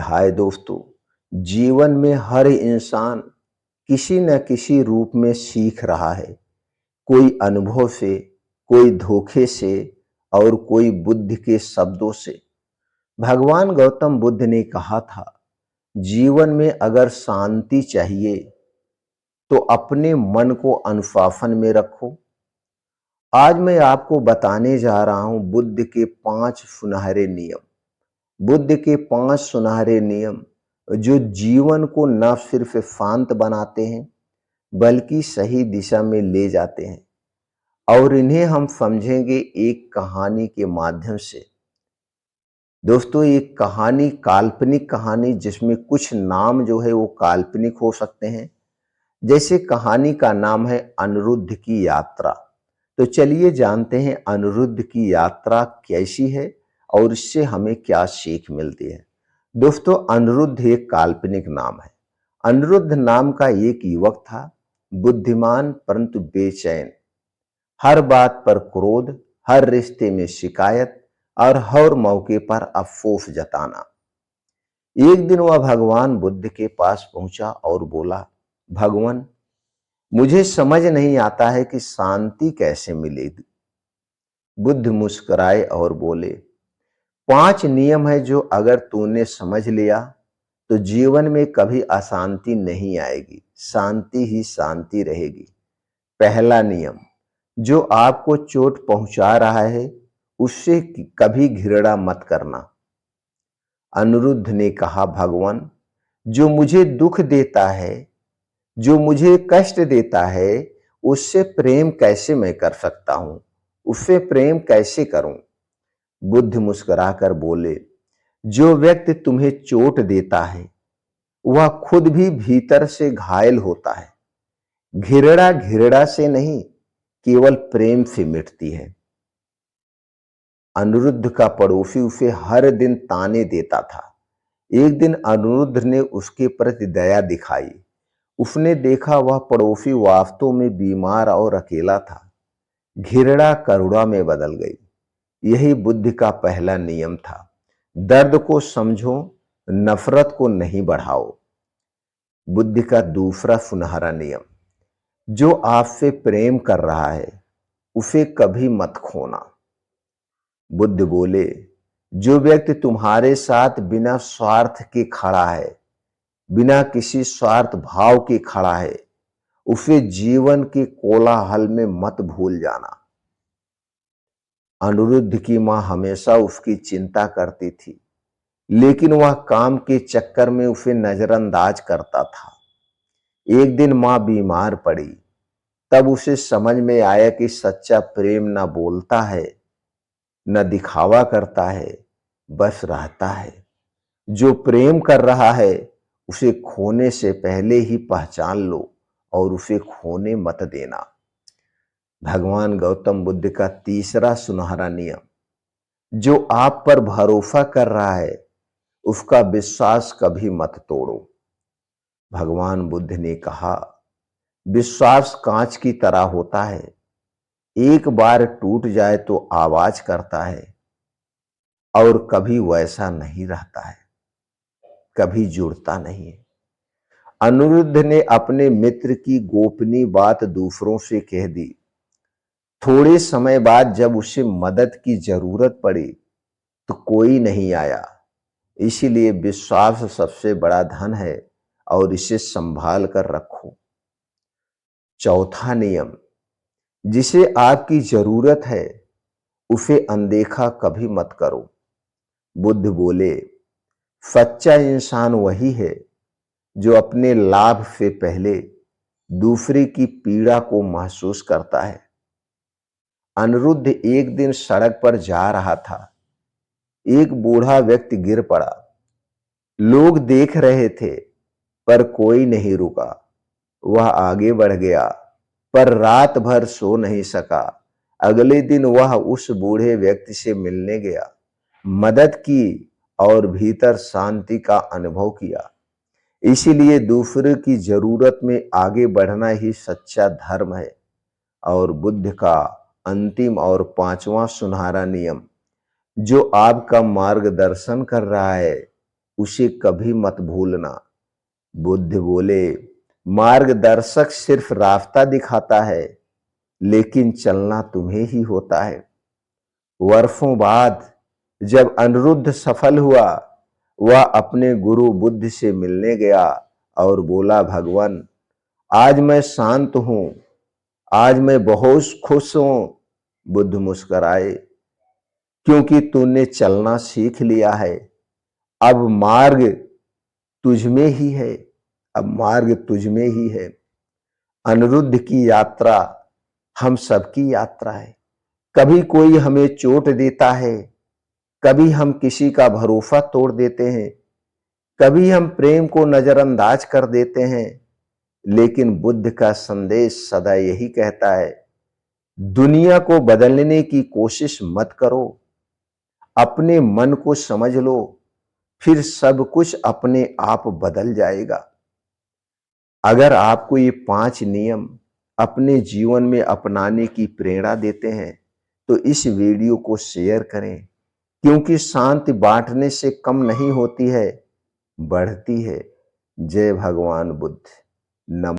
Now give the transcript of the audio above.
हाय दोस्तों, जीवन में हर इंसान किसी न किसी रूप में सीख रहा है। कोई अनुभव से, कोई धोखे से और कोई बुद्ध के शब्दों से। भगवान गौतम बुद्ध ने कहा था, जीवन में अगर शांति चाहिए तो अपने मन को अनुशासन में रखो। आज मैं आपको बताने जा रहा हूं बुद्ध के 5 सुनहरे नियम। बुद्ध के 5 सुनहरे नियम जो जीवन को न सिर्फ शांत बनाते हैं बल्कि सही दिशा में ले जाते हैं। और इन्हें हम समझेंगे एक कहानी के माध्यम से। दोस्तों, एक कहानी काल्पनिक कहानी जिसमें कुछ नाम जो है वो काल्पनिक हो सकते हैं। जैसे कहानी का नाम है अनिरुद्ध की यात्रा। तो चलिए जानते हैं अनिरुद्ध की यात्रा कैसी है और इससे हमें क्या सीख मिलती है। दोस्तों, अनिरुद्ध एक काल्पनिक नाम है। अनिरुद्ध नाम का एक युवक था, बुद्धिमान परंतु बेचैन, हर बात पर क्रोध, हर रिश्ते में शिकायत और हर मौके पर अफसोस जताना। एक दिन वह भगवान बुद्ध के पास पहुंचा और बोला, भगवान, मुझे समझ नहीं आता है कि शांति कैसे मिलेगी। बुद्ध मुस्कुराए और बोले, 5 नियम है जो अगर तूने समझ लिया तो जीवन में कभी अशांति नहीं आएगी, शांति ही शांति रहेगी। पहला नियम, जो आपको चोट पहुंचा रहा है उससे कभी घृणा मत करना। अनिरुद्ध ने कहा, भगवान, जो मुझे दुख देता है, जो मुझे कष्ट देता है, उससे प्रेम कैसे मैं कर सकता हूं, उससे प्रेम कैसे करूं। बुद्ध मुस्कुराकर बोले, जो व्यक्ति तुम्हें चोट देता है वह खुद भी भीतर से घायल होता है। घृणा घृणा से नहीं, केवल प्रेम से मिटती है। अनिरुद्ध का पड़ोसी उसे हर दिन ताने देता था। एक दिन अनिरुद्ध ने उसके प्रति दया दिखाई। उसने देखा वह पड़ोसी वास्तव में बीमार और अकेला था। घृणा करुणा में बदल गई। यही बुद्ध का पहला नियम था। दर्द को समझो, नफरत को नहीं बढ़ाओ। बुद्ध का दूसरा सुनहरा नियम, जो आपसे प्रेम कर रहा है उसे कभी मत खोना। बुद्ध बोले, जो व्यक्ति तुम्हारे साथ बिना स्वार्थ के खड़ा है, बिना किसी स्वार्थ भाव के खड़ा है, उसे जीवन के कोलाहल में मत भूल जाना। अनिरुद्ध की मां हमेशा उसकी चिंता करती थी, लेकिन वह काम के चक्कर में उसे नजरअंदाज करता था। एक दिन मां बीमार पड़ी, तब उसे समझ में आया कि सच्चा प्रेम न बोलता है, न दिखावा करता है, बस रहता है। जो प्रेम कर रहा है उसे खोने से पहले ही पहचान लो और उसे खोने मत देना। भगवान गौतम बुद्ध का तीसरा सुनहरा नियम, जो आप पर भरोसा कर रहा है उसका विश्वास कभी मत तोड़ो। भगवान बुद्ध ने कहा, विश्वास कांच की तरह होता है, एक बार टूट जाए तो आवाज करता है और कभी वैसा नहीं रहता है, कभी जुड़ता नहीं है। अनिरुद्ध ने अपने मित्र की गोपनीय बात दूसरों से कह दी। थोड़े समय बाद जब उसे मदद की जरूरत पड़ी तो कोई नहीं आया। इसीलिए विश्वास सबसे बड़ा धन है और इसे संभाल कर रखो। चौथा नियम, जिसे आपकी जरूरत है उसे अनदेखा कभी मत करो। बुद्ध बोले, सच्चा इंसान वही है जो अपने लाभ से पहले दूसरे की पीड़ा को महसूस करता है। अनिरुद्ध एक दिन सड़क पर जा रहा था। एक बूढ़ा व्यक्ति गिर पड़ा। लोग देख रहे थे पर कोई नहीं रुका। वह आगे बढ़ गया पर रात भर सो नहीं सका। अगले दिन वह उस बूढ़े व्यक्ति से मिलने गया, मदद की और भीतर शांति का अनुभव किया। इसीलिए दूसरे की जरूरत में आगे बढ़ना ही सच्चा धर्म है। और बुद्ध का अंतिम और 5वां सुनहरा नियम, जो आपका मार्गदर्शन कर रहा है उसे कभी मत भूलना। बुद्ध बोले, मार्गदर्शक सिर्फ रास्ता दिखाता है, लेकिन चलना तुम्हें ही होता है। वर्षों बाद जब अनिरुद्ध सफल हुआ, वह अपने गुरु बुद्ध से मिलने गया और बोला, भगवान, आज मैं शांत हूं, आज मैं बहुत खुश हूं। बुद्ध मुस्कुराए, क्योंकि तूने चलना सीख लिया है। अब मार्ग तुझ में ही है, अब मार्ग तुझ में ही है। अनिरुद्ध की यात्रा हम सबकी यात्रा है। कभी कोई हमें चोट देता है, कभी हम किसी का भरोसा तोड़ देते हैं, कभी हम प्रेम को नजरअंदाज कर देते हैं। लेकिन बुद्ध का संदेश सदा यही कहता है, दुनिया को बदलने की कोशिश मत करो, अपने मन को समझ लो, फिर सब कुछ अपने आप बदल जाएगा। अगर आपको ये 5 नियम अपने जीवन में अपनाने की प्रेरणा देते हैं, तो इस वीडियो को शेयर करें, क्योंकि शांति बांटने से कम नहीं होती है, बढ़ती है। जय भगवान बुद्ध। नमः।